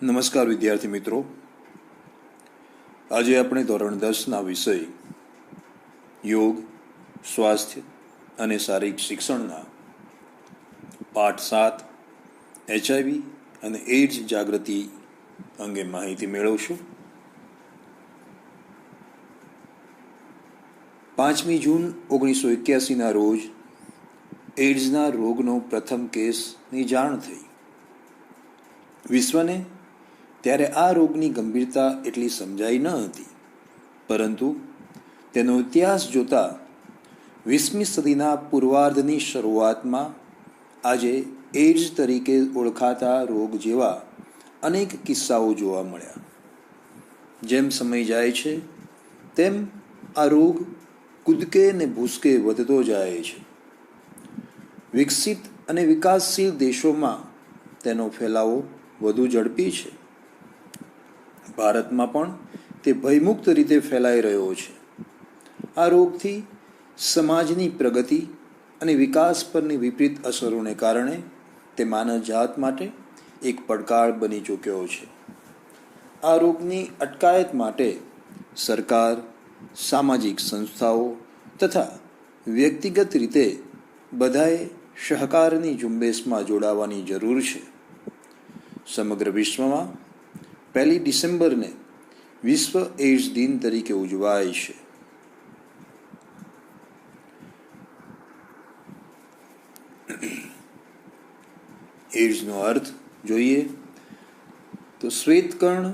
નમસ્કાર વિદ્યાર્થી મિત્રો, આજે આપણે ધોરણ 10ના વિષય યોગ, સ્વાસ્થ્ય અને શારીરિક શિક્ષણના પાઠ 7 HIV અને એઇડ્સ જાગૃતિ અંગે માહિતી મેળવશું. 5મી જૂન 1981ના રોજ એઇડ્સના રોગનો પ્રથમ કેસની જાણ થઈ. વિશ્વને ત્યારે આ રોગની ગંભીરતા એટલી સમજાઈ ન હતી, પરંતુ તેનો ઇતિહાસ જોતા 20મી સદીના પૂર્વાર્ધની શરૂઆતમાં આજે એઇડ્સ તરીકે ઓળખાતા રોગ જેવા અનેક કિસ્સાઓ જોવા મળ્યા. જેમ સમય જાય છે તેમ આ રોગ કૂદકે ને ભૂસકે વધતો જાય છે. વિકસિત અને વિકાસશીલ દેશોમાં તેનો ફેલાવો વધુ ઝડપી છે. ભારતમાં પણ તે ભયમુક્ત રીતે ફેલાઈ રહ્યો છે. આ રોગથી સમાજની પ્રગતિ અને વિકાસ પરની વિપરીત અસરોને કારણે તે માનવજાત માટે એક પડકાર બની ચૂક્યો છે. આ રોગની અટકાયત માટે સરકાર, સામાજિક સંસ્થાઓ તથા વ્યક્તિગત રીતે બધાએ સહકારની ઝુંબેશમાં જોડાવાની જરૂર છે. સમગ્ર વિશ્વમાં 1 ડિસેમ્બરને વિશ્વ એઇડ્સ દિન તરીકે ઉજવાય છે. એઇડ્સનો અર્થ જોઈએ તો શ્વેતકણ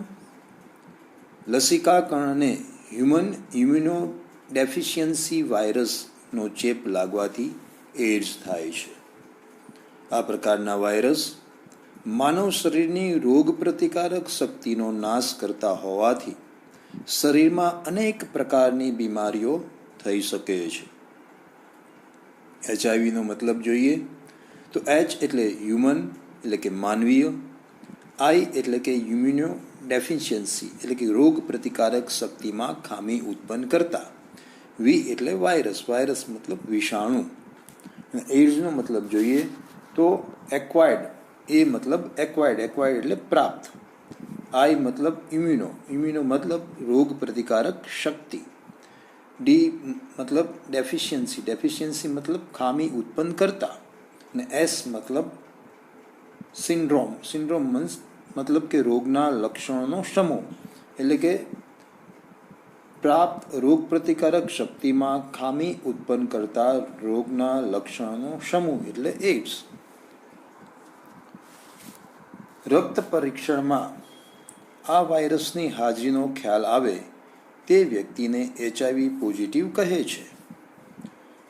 લસિકાકણને હ્યુમન ઇમ્યુનોડેફિશિયન્સી વાયરસનો ચેપ લાગવાથી એઇડ્સ થાય છે. આ પ્રકારના વાયરસ માનવ શરીરની રોગ પ્રતિકારક શક્તિનો નાશ કરતા હોવાથી શરીરમાં અનેક પ્રકારની બીમારીઓ થઈ શકે છે. HIV નો મતલબ જોઈએ તો H એટલે હ્યુમન એટલે કે માનવીય, I એટલે કે ઇમ્યુનો ડેફિશિયન્સી એટલે કે રોગ પ્રતિકારક શક્તિમાં ખામી ઉત્પન્ન કરતા, V એટલે વાયરસ, વાયરસ મતલબ વિષાણુ. એઇડ્સનો મતલબ જોઈએ તો એક્વાયર્ડ, એ મતલબ એક્વાયર્ડ એટલે પ્રાપ્ત, I મતલબ ઇમ્યુનો મતલબ રોગ પ્રતિકારક શક્તિ, D મતલબ ડેફિશિયન્સી મતલબ ખામી ઉત્પન્ન કરતા, અને S મતલબ સિન્ડ્રોમ મતલબ કે રોગના લક્ષણોનો સમૂહ એટલે કે પ્રાપ્ત રોગ પ્રતિકારક શક્તિમાં ખામી ઉત્પન્ન કરતા રોગના લક્ષણોનો સમૂહ એટલે એઇડ્સ. રક્ત પરીક્ષણમાં આ વાયરસની હાજરીનો ખ્યાલ આવે તે વ્યક્તિને HIV પોઝિટિવ કહે છે.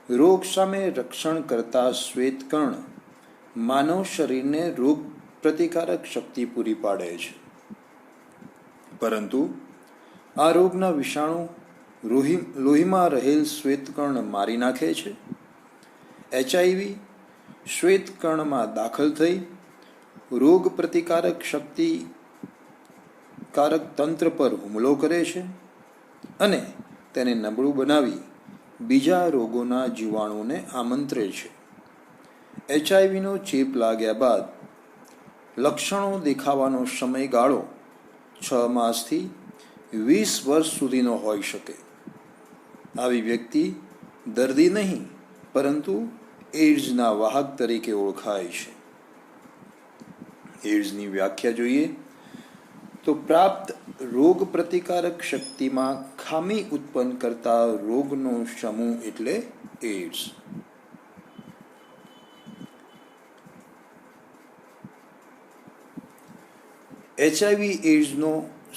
રોગ સામે રક્ષણ કરતા શ્વેતકણ માનવ શરીરને રોગ પ્રતિકારક શક્તિ પૂરી પાડે છે. પરંતુ આ રોગના વિષાણુ લોહીમાં રહેલ શ્વેતકણ મારી નાખે છે. HIV શ્વેતકણમાં દાખલ થઈ રોગ પ્રતિકારક શક્તિકારક તંત્ર પર હુમલો કરે છે અને તેને નબળું બનાવી બીજા રોગોના જીવાણુને આમંત્રે છે. HIVનો ચેપ લાગ્યા બાદ લક્ષણો દેખાવાનો સમયગાળો 6 માસથી 20 વર્ષ સુધીનો હોઈ શકે. આવી વ્યક્તિ દર્દી નહીં પરંતુ એઇડ્સના વાહક તરીકે ઓળખાય છે. એઇડ્સની વ્યાખ્યા જોઈએ તો પ્રાપ્ત રોગ પ્રતિકારક શક્તિમાં ખામી ઉત્પન્ન કરતા રોગનો સમૂહ એટલે એઇડ્સ. HIV એઇડ્સનો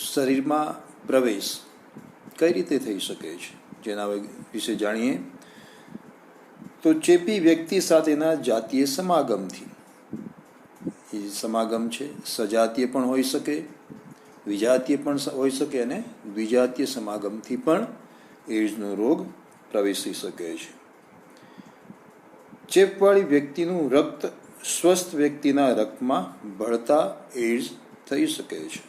શરીરમાં પ્રવેશ કઈ રીતે થઈ શકે છે જેના વિશે જાણીએ તો ચેપી વ્યક્તિ સાથેના જાતીય સમાગમથી. એ સમાગમ છે સજાતીય પણ હોઈ શકે, વિજાતીય પણ હોઈ શકે અને દ્વિજાતીય સમાગમથી પણ એઇડ્સનો રોગ પ્રવેશી શકે છે. ચેપવાળી વ્યક્તિનું રક્ત સ્વસ્થ વ્યક્તિના રક્તમાં ભળતા એઇડ્સ થઈ શકે છે.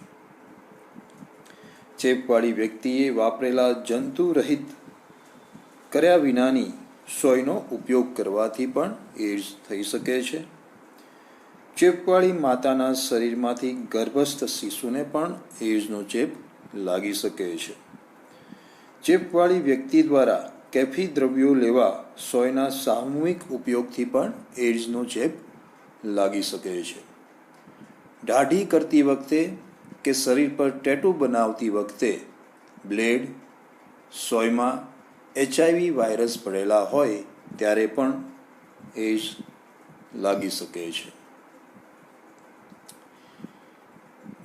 ચેપવાળી વ્યક્તિએ વાપરેલા જંતુ રહિત કર્યા વિનાની સોયનો ઉપયોગ કરવાથી પણ એઇડ્સ થઈ શકે છે. ચેપવાળી માતાના શરીરમાંથી ગર્ભસ્થ શિશુને પણ એઇડ્સનો ચેપ લાગી શકે છે. ચેપવાળી વ્યક્તિ દ્વારા કેફી દ્રવ્યો લેવા સોયના સામૂહિક ઉપયોગથી પણ એઇડ્સનો ચેપ લાગી શકે છે. દાઢી કરતી વખતે કે શરીર પર ટેટુ બનાવતી વખતે બ્લેડ સોયમાં HIV વાયરસ ભરેલા હોય ત્યારે પણ એઇડ્સ લાગી શકે છે.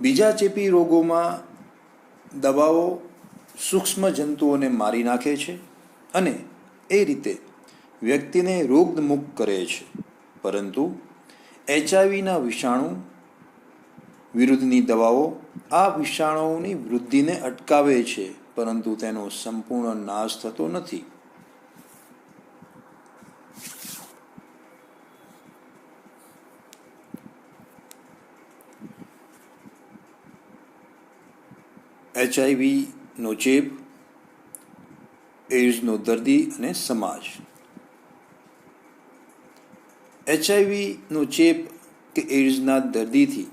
બીજા ચેપી રોગોમાં દવાઓ સૂક્ષ્મ જંતુઓને મારી નાખે છે અને એ રીતે વ્યક્તિને રોગમુક્ત કરે છે, પરંતુ HIVના વિષાણુ વિરુદ્ધની દવાઓ આ વિષાણુઓની વૃદ્ધિને અટકાવે છે, પરંતુ તેનો સંપૂર્ણ નાશ થતો નથી. HIV નો ચેપ, એઇડ્સનો દર્દી અને સમાજ. HIV નો ચેપ કે એઇડ્સના દર્દીથી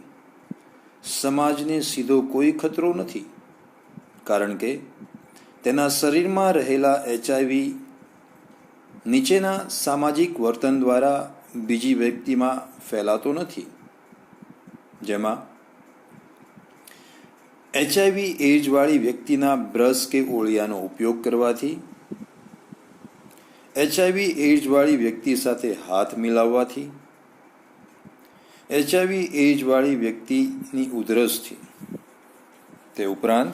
સમાજને સીધો કોઈ ખતરો નથી, કારણ કે તેના શરીરમાં રહેલા HIV નીચેના સામાજિક વર્તન દ્વારા બીજી વ્યક્તિમાં ફેલાતો નથી, જેમાં HIV એઇડ્સવાળી વ્યક્તિના બ્રશ કે ઓળિયાનો ઉપયોગ કરવાથી, HIV એઇડ્સવાળી વ્યક્તિ સાથે હાથ મિલાવવાથી, HIV એઇડ્સવાળી વ્યક્તિની ઉધરસથી. તે ઉપરાંત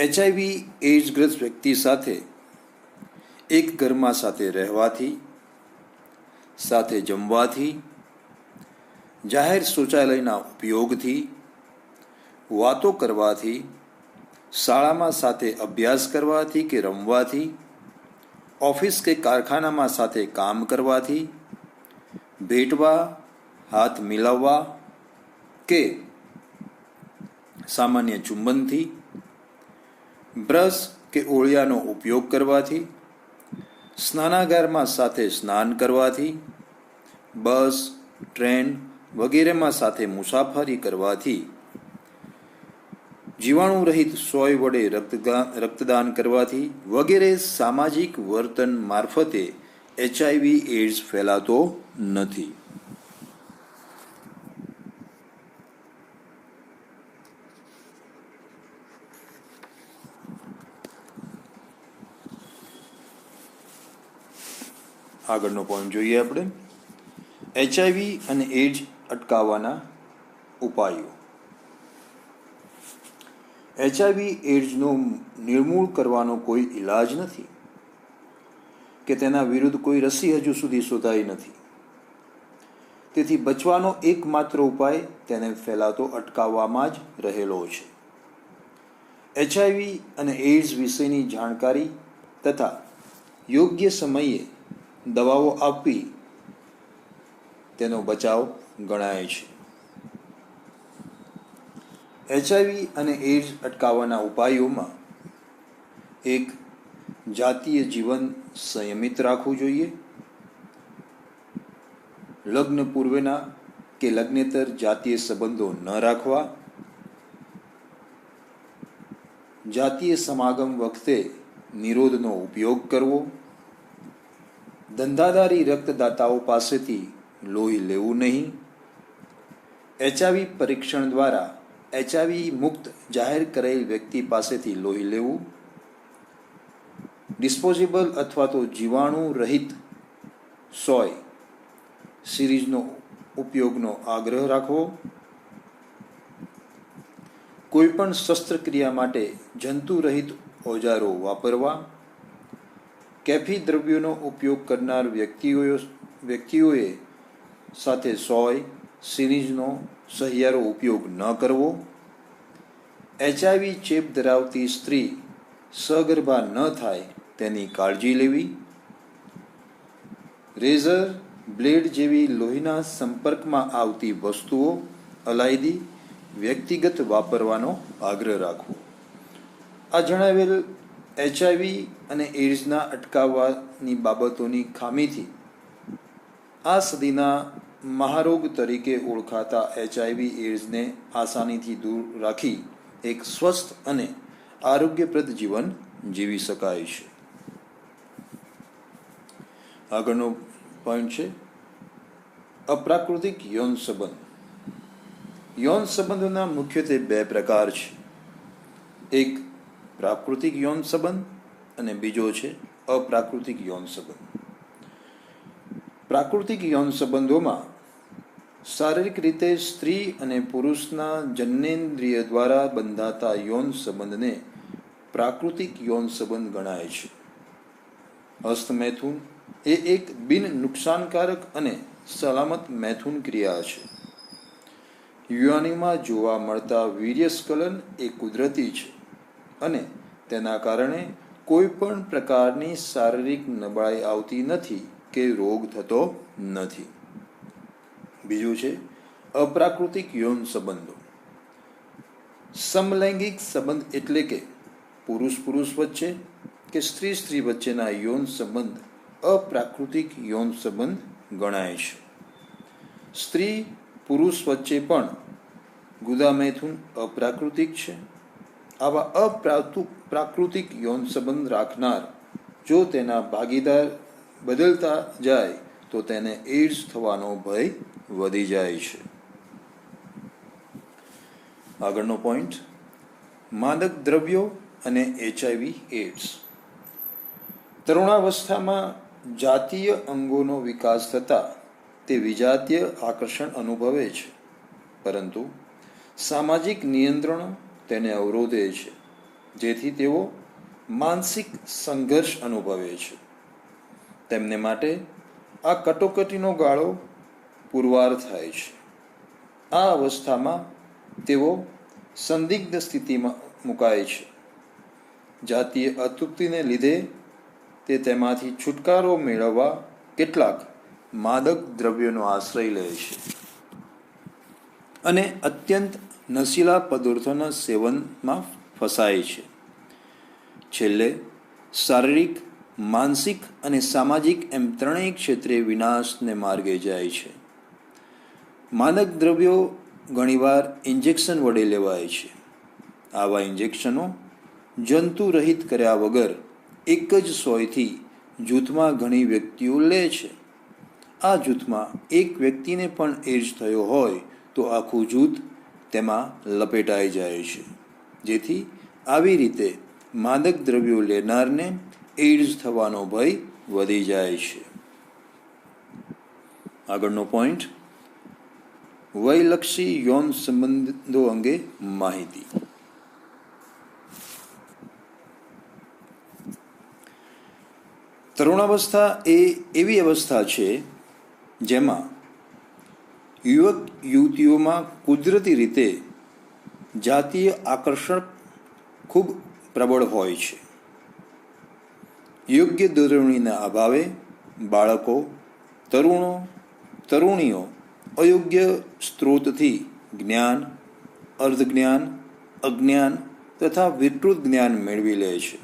HIV એઇડ્સગ્રસ્ત વ્યક્તિ સાથે એક ઘરમાં સાથે રહેવાથી, સાથે જમવાથી, જાહેર શૌચાલયના ઉપયોગથી, વાતો કરવાથી, શાળામાં સાથે અભ્યાસ કરવાથી કે રમવાથી, ઓફિસ કે કારખાનામાં સાથે કામ કરવાથી, ભેટવા, હાથ મિલાવવા કે સામાન્ય ચુંબનથી, બ્રશ કે ઓળિયાનો ઉપયોગ કરવાથી, સ્નાનાગારમાં સાથે સ્નાન કરવાથી, બસ, ટ્રેન વગેરેમાં સાથે મુસાફરી કરવાથી, જીવાણુરહિત સોય વડે રક્તદાન કરવાથી વગેરે સામાજિક વર્તન મારફતે HIV એઇડ્સ ફેલાતો નથી. આગળનો પોઈન્ટ જોઈએ આપણે. HIV અને એઇડ્સ અટકાવવાના ઉપાયો. HIV એઇડ્સનો નિર્મૂળ કરવાનો કોઈ ઈલાજ નથી કે તેના વિરુદ્ધ કોઈ રસી હજુ સુધી શોધાઈ નથી. તેથી બચવાનો એકમાત્ર ઉપાય તેને ફેલાતો અટકાવવામાં જ રહેલો છે. HIV અને એઇડ્સ વિશેની જાણકારી તથા યોગ્ય સમયે દવાઓ આપવી તેનો બચાવ ગણાય છે. HIV અને એઇડ્સ અટકાવવાના ઉપાયોમાં એક, જાતીય જીવન સંયમિત રાખવું જોઈએ. લગ્ન પૂર્વેના કે લગ્નેતર જાતીય સંબંધો ન રાખવા. જાતીય સમાગમ વખતે નિરોધનો ઉપયોગ કરવો. ધંધાદારી રક્તદાતાઓ પાસેથી લોહી લેવું નહીં. HIV પરીક્ષણ દ્વારા HIV મુક્ત જાહેર કરેલ વ્યક્તિ પાસેથી લોહી લેવું. ડિસ્પોઝેબલ અથવા તો જીવાણુ રહિત સોય સિરીઝનો ઉપયોગનો આગ્રહ રાખવો. કોઈપણ શસ્ત્રક્રિયા માટે જંતુરહિત ઓજારો વાપરવા. કેફી દ્રવ્યોનો ઉપયોગ કરનાર વ્યક્તિઓએ સાથે સોય સિરીઝનો સહિયારો ઉપયોગ ન કરવો. HIV ચેપ ધરાવતી સ્ત્રી સગર્ભા ન થાય તેની કાળજી લેવી. રેઝર, બ્લેડ જેવી લોહીના સંપર્કમાં આવતી વસ્તુઓ અલાયદી વ્યક્તિગત વાપરવાનો આગ્રહ રાખવો. આ જણાવેલ HIV અને એઇડ્સના અટકાવવાની બાબતોની ખામીથી આ સદીના મહારોગ તરીકે ઓળખાતા HIV એડ્સને આસાનીથી દૂર રાખી એક સ્વસ્થ અને આરોગ્યપ્રદ જીવન જીવી શકાય છે. આગળનો પોઈન્ટ છે અપ્રાકૃતિક યૌન સંબંધ. યૌન સંબંધોના મુખ્યત્વે બે પ્રકાર છે. એક પ્રાકૃતિક યૌન સંબંધ અને બીજો છે અપ્રાકૃતિક યૌન સંબંધ. પ્રાકૃતિક યૌન સંબંધોમાં શારીરિક રીતે સ્ત્રી અને પુરુષના જનનેન્દ્રિય દ્વારા બંધાતા યૌન સંબંધને પ્રાકૃતિક યૌન સંબંધ ગણાય છે. હસ્તમૈથુન એ એક બિન નુકસાનકારક અને સલામત મૈથુન ક્રિયા છે. યોનિમાં જોવા મળતા વીર્યસ્ખલન એ કુદરતી છે અને તેના કારણે કોઈ પણ પ્રકારની શારીરિક નબળાઈ આવતી નથી કે રોગ થતો નથી. બીજું છે અપ્રાકૃતિક યૌન સંબંધો. સમલૈંગિક સંબંધ એટલે કે પુરુષ પુરુષ વચ્ચે કે સ્ત્રી સ્ત્રી વચ્ચેના યૌન સંબંધ અપ્રાકૃતિક યૌન સંબંધ ગણાય છે. સ્ત્રી પુરુષ વચ્ચે પણ ગુદામૈથુન અપ્રાકૃતિક છે. આવા અપ્રાકૃતિક યૌન સંબંધ રાખનાર જો તેના ભાગીદાર બદલતા જાય તો તેને એડ્સ થવાનો ભય વધી જાય છે. આગળનો પોઈન્ટ માદક દ્રવ્યો અને HIV એડ્સ. તરુણાવસ્થામાં જાતીય અંગોનો વિકાસ થતાં તે વિજાતીય આકર્ષણ અનુભવે છે, પરંતુ સામાજિક નિયંત્રણો તેને અવરોધે છે, જેથી તેઓ માનસિક સંઘર્ષ અનુભવે છે. તેમને માટે આ કટોકટીનો ગાળો પુરવાર થાય છે. આ અવસ્થામાં તેઓ સંદિગ્ધ સ્થિતિમાં મુકાય છે. જાતીય અતૃપ્તિને લીધે તે તેમાંથી છુટકારો મેળવવા કેટલાક માદક દ્રવ્યોનો આશ્રય લે છે અને અત્યંત નશીલા પદાર્થોના સેવનમાં ફસાય છે. છેલ્લે શારીરિક, માનસિક અને સામાજિક એમ ત્રણેય ક્ષેત્રે વિનાશને માર્ગે જાય છે. માદક દ્રવ્યો ઘણીવાર ઇન્જેક્શન વડે લેવાય છે. આવા ઇન્જેક્શનો જંતુ રહિત કર્યા વગર એક જ સોયથી જૂથમાં ઘણી વ્યક્તિઓ લે છે. આ જૂથમાં એક વ્યક્તિને પણ એડ્સ થયો હોય તો આખું જૂથ તેમાં લપેટાઈ જાય છે, જેથી આવી રીતે માદક દ્રવ્યો લેનારને એડ્સ થવાનો ભય વધી જાય છે. આગળનો પોઈન્ટ વયલક્ષી યૌન સંબંધો અંગે માહિતી. તરુણાવસ્થા એ એવી અવસ્થા છે જેમાં યુવક યુવતીઓમાં કુદરતી રીતે જાતીય આકર્ષણ ખૂબ પ્રબળ હોય છે. યોગ્ય દોરવણીના અભાવે બાળકો, તરુણો, તરુણીઓ અયોગ્ય સ્ત્રોતથી જ્ઞાન, અર્ધજ્ઞાન, અજ્ઞાન તથા વિકૃત જ્ઞાન મેળવી લે છે.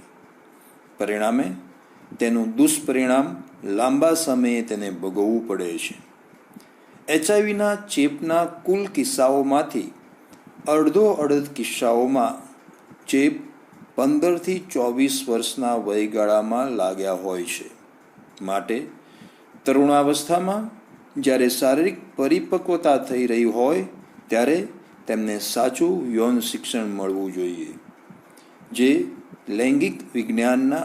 પરિણામે તેનું દુષ્પરિણામ લાંબા સમયે તેને ભોગવવું પડે છે. HIVના ચેપના કુલ કિસ્સાઓમાંથી અડધ કિસ્સાઓમાં ચેપ 15થી 24 વર્ષના વયગાળામાં લાગ્યા હોય છે. માટે તરુણાવસ્થામાં જ્યારે શારીરિક પરિપક્વતા થઈ રહી હોય ત્યારે તેમને સાચું યૌન શિક્ષણ મળવું જોઈએ, જે લૈંગિક વિજ્ઞાનના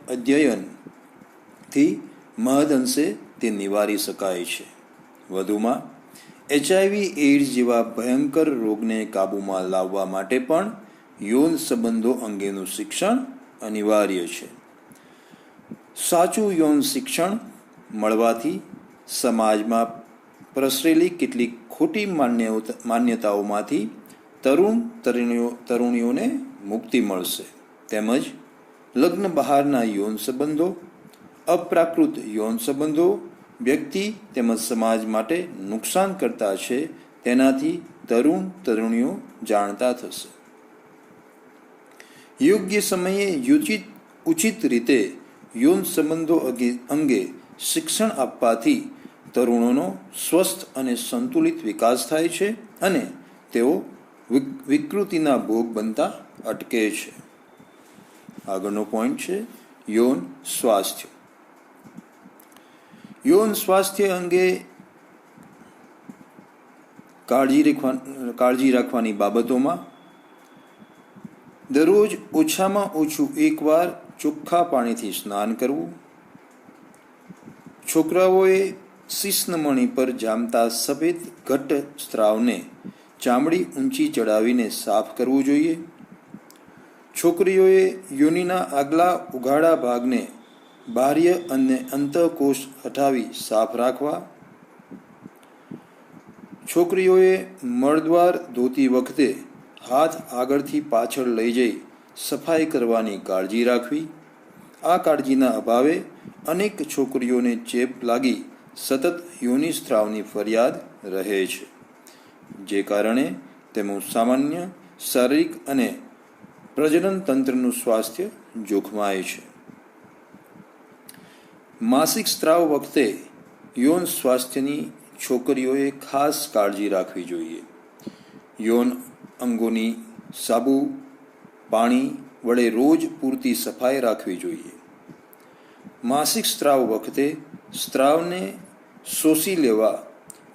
અધ્યયનથી મહદઅંશે તે નિવારી શકાય છે. વધુમાં HIV એડ્સ જેવા ભયંકર રોગને કાબૂમાં લાવવા માટે પણ યૌન સંબંધો અંગેનું શિક્ષણ અનિવાર્ય છે. સાચું યૌન શિક્ષણ મળવાથી સમાજમાં પ્રસરેલી કેટલીક ખોટી માન્યતાઓમાંથી તરુણીઓને મુક્તિ મળશે. તેમજ લગ્ન બહારના યૌન સંબંધો, અપ્રાકૃત યૌન સંબંધો વ્યક્તિ તેમજ સમાજ માટે નુકસાન કરતા છે તેનાથી તરુણીઓ જાણતા થશે. યોગ્ય સમયે ઉચિત રીતે યૌન સંબંધો અંગે શિક્ષણ આપવાથી તરુણોનો સ્વસ્થ અને સંતુલિત વિકાસ થાય છે અને તેઓ વિકૃતિના ભોગ બનતા અટકે છે. આગળનો પોઈન્ટ છે યૌન સ્વાસ્થ્ય. યૌન સ્વાસ્થ્ય અંગે કાળજી રાખવાની બાબતોમાં દરરોજ ઓછામાં ઓછું એકવાર ચોખ્ખા પાણીથી સ્નાન કરવું, છોકરાઓએ શિશ્નમણી પર જામતા સફેદ ઘટ્ટ સ્ત્રાવને ચામડી ઊંચી ચડાવીને સાફ કરવું જોઈએ, છોકરીઓએ યોનિના આગલા ઉઘાડા ભાગને બાહ્ય અને અંતઃકોશ હટાવી સાફ રાખવા, છોકરીઓએ મળદ્વાર ધોતી વખતે હાથ આગળથી પાછળ લઈ જઈ સફાઈ કરવાની કાળજી રાખવી. આ કાળજીના અભાવે અનેક છોકરીઓને ચેપ લાગી સતત યોનિસ્ત્રાવની ફરિયાદ રહે છે, જે કારણે તેમનું સામાન્ય શારીરિક અને પ્રજનન તંત્રનું સ્વાસ્થ્ય જોખમાય છે. માસિક સ્ત્રાવ વખતે યૌન સ્વાસ્થ્યની છોકરીઓએ ખાસ કાળજી રાખવી જોઈએ. યૌન અંગોની સાબુ પાણી વડે રોજ પૂરતી સફાઈ રાખવી જોઈએ. માસિક સ્ત્રાવ વખતે સ્ત્રાવને શોષી લેવા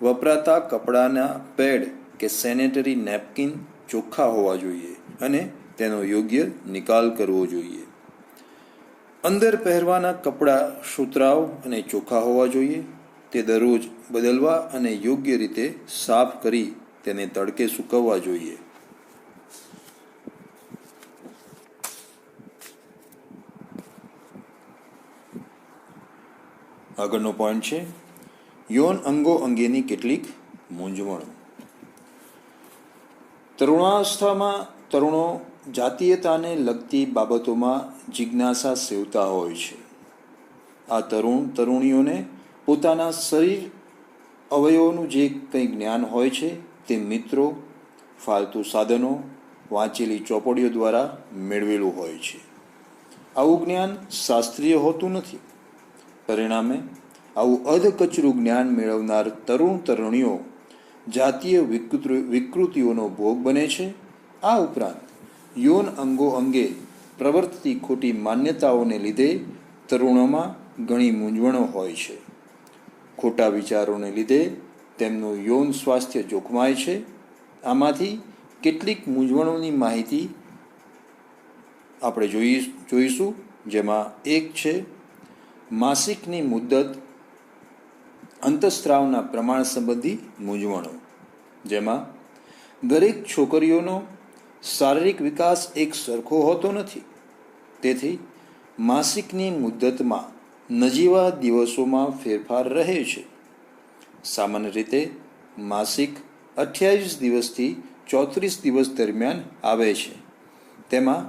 વપરાતા કપડાના પેડ કે સેનેટરી નેપકિન ચોખ્ખા હોવા જોઈએ અને તેનો યોગ્ય નિકાલ કરવો જોઈએ. અંદર પહેરવાના કપડાં સુતરાઉ અને ચોખ્ખા હોવા જોઈએ. તે દરરોજ બદલવા અને યોગ્ય રીતે સાફ કરી તેને તડકે સૂકવવા જોઈએ. આગળનો પોઈન્ટ છે યૌન અંગો અંગેની કેટલીક મૂંઝવણો. તરુણાવસ્થામાં તરુણો જાતીયતાને લગતી બાબતોમાં જિજ્ઞાસા સેવતા હોય છે. આ તરુણીઓને પોતાના શરીર અવયવોનું જે કંઈ જ્ઞાન હોય છે તે મિત્રો, ફાલતુ સાધનો, વાંચેલી ચોપડીઓ દ્વારા મેળવેલું હોય છે. આવું જ્ઞાન શાસ્ત્રીય હોતું નથી. પરિણામે આવું અધકચરું જ્ઞાન મેળવનાર તરુણીઓ જાતીય વિકૃતિઓનો ભોગ બને છે. આ ઉપરાંત યૌન અંગો અંગે પ્રવર્તતી ખોટી માન્યતાઓને લીધે તરુણોમાં ઘણી મૂંઝવણો હોય છે. ખોટા વિચારોને લીધે તેમનું યૌન સ્વાસ્થ્ય જોખમાય છે. આમાંથી કેટલીક મૂંઝવણોની માહિતી આપણે જોઈશું, જેમાં એક છે માસિકની મુદ્દત અંતઃસ્ત્રાવના પ્રમાણ સંબંધી મૂંઝવણો, જેમાં દરેક છોકરીઓનો શારીરિક વિકાસ એક સરખો હોતો નથી. તેથી માસિકની મુદ્દતમાં નજીવા દિવસોમાં ફેરફાર રહે છે. સામાન્ય રીતે માસિક 28 દિવસથી 34 દિવસ દરમિયાન આવે છે. તેમાં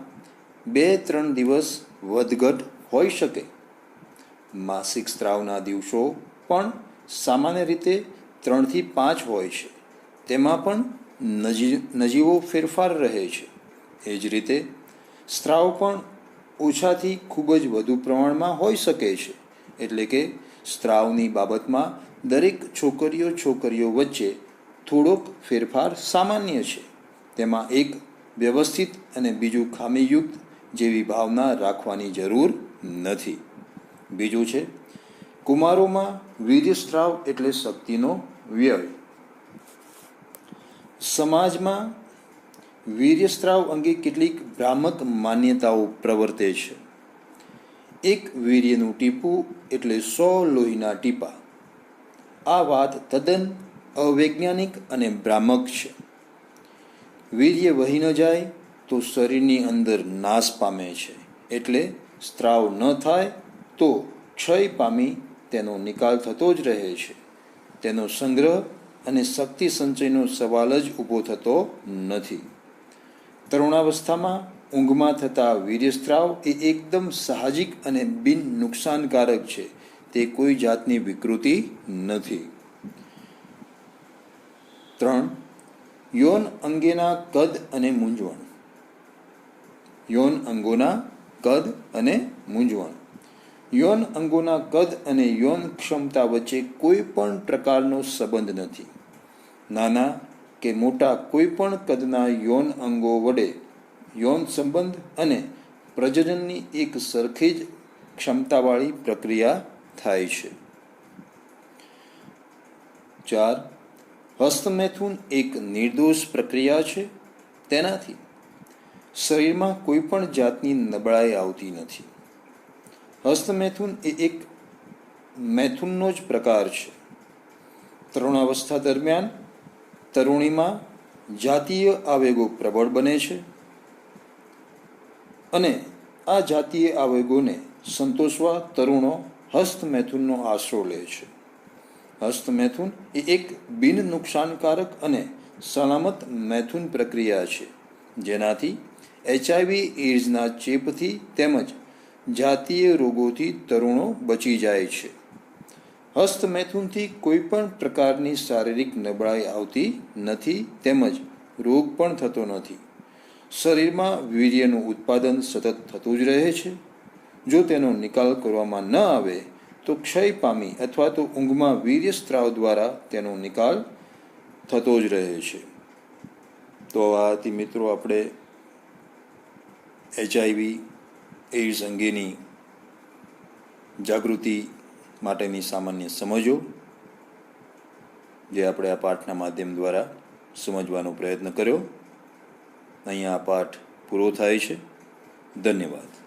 2-3 દિવસ વધઘટ હોઈ શકે. માસિક સ્ત્રાવના દિવસો પણ સામાન્ય રીતે 3 થી 5 હોય છે. તેમાં પણ નજીવો ફેરફાર રહે છે. એ જ રીતે સ્ત્રાવ પણ ઓછાથી ખૂબ જ વધુ પ્રમાણમાં હોઈ શકે છે. એટલે કે સ્ત્રાવની બાબતમાં દરેક છોકરીઓ વચ્ચે થોડોક ફેરફાર સામાન્ય છે. તેમાં એક વ્યવસ્થિત અને બીજું ખામીયુક્ત જેવી ભાવના રાખવાની જરૂર નથી. બીજું છે કુમારોમાં વીર્યસ્ત્રાવ એટલે શક્તિનો વ્યય. સમાજમાં વીર્યસ્ત્રાવ અંગે કેટલીક ભ્રામક માન્યતાઓ પ્રવર્તે છે. એક વીર્યનું ટીપું એટલે 100 લોહીના ટીપા. આ વાત તદ્દન અવૈજ્ઞાનિક અને ભ્રામક છે. વીર્ય વહી ન જાય તો શરીરની અંદર નાશ પામે છે. એટલે સ્ત્રાવ ન થાય તો ક્ષય પામી તેનો નિકાલ થતો જ રહે છે. તેનો સંગ્રહ અને શક્તિ સંચયનો સવાલ જ ઊભો થતો નથી. તરુણાવસ્થામાં ઊંઘમાં થતા વીર્યસ્ત્રાવ એ એકદમ સાહજિક અને બિન નુકસાનકારક છે. તે કોઈ જાતની વિકૃતિ નથી. 3. યૌન અંગેના કદ અને મૂંઝવણ. યૌન અંગોના કદ અને મૂંઝવણ. યૌન અંગોના કદ અને યૌન ક્ષમતા વચ્ચે કોઈ પણ પ્રકારનો સંબંધ નથી. નાના કે મોટા કોઈ પણ કદના યૌન અંગો વડે યૌન સંબંધ અને પ્રજનનની એક સરખી જ ક્ષમતાવાળી પ્રક્રિયા થાય છે. 4. હસ્તમૈથુન એક નિર્દોષ પ્રક્રિયા છે. તેનાથી શરીરમાં કોઈ પણ જાતની નબળાઈ આવતી નથી. હસ્તમૈથુન એ એક મૈથુનનો જ પ્રકાર છે. તરુણાવસ્થા દરમિયાન તરુણીમાં જાતીય આવેગો પ્રબળ બને છે અને આ જાતીય આવેગોને સંતોષવા તરુણો હસ્તમૈથુનનો આશરો લે છે. હસ્તમૈથુન એ એક બિન નુકસાનકારક અને સલામત મૈથુન પ્રક્રિયા છે, જેનાથી HIV એઇડ્સના ચેપથી તેમજ જાતીય રોગોથી તરુણો બચી જાય છે. હસ્તમૈથુનથી કોઈ પણ પ્રકારની શારીરિક નબળાઈ આવતી નથી તેમજ રોગ પણ થતો નથી. શરીરમાં વીર્યનું ઉત્પાદન સતત થતું જ રહે છે. જો તેનો નિકાલ કરવામાં ન આવે તો ક્ષય પામી અથવા તો ઊંઘમાં વીર્યસ્ત્રાવ દ્વારા તેનો નિકાલ થતો જ રહે છે. તો આ હતી મિત્રો આપણે HIV એઇડ્સ અંગેની જાગૃતિ માટેની સામાન્ય સમજો, જે આપણે આ પાઠના માધ્યમ દ્વારા સમજવાનો પ્રયત્ન કર્યો. અહીંયા આ પાઠ પૂરો થાય છે. ધન્યવાદ.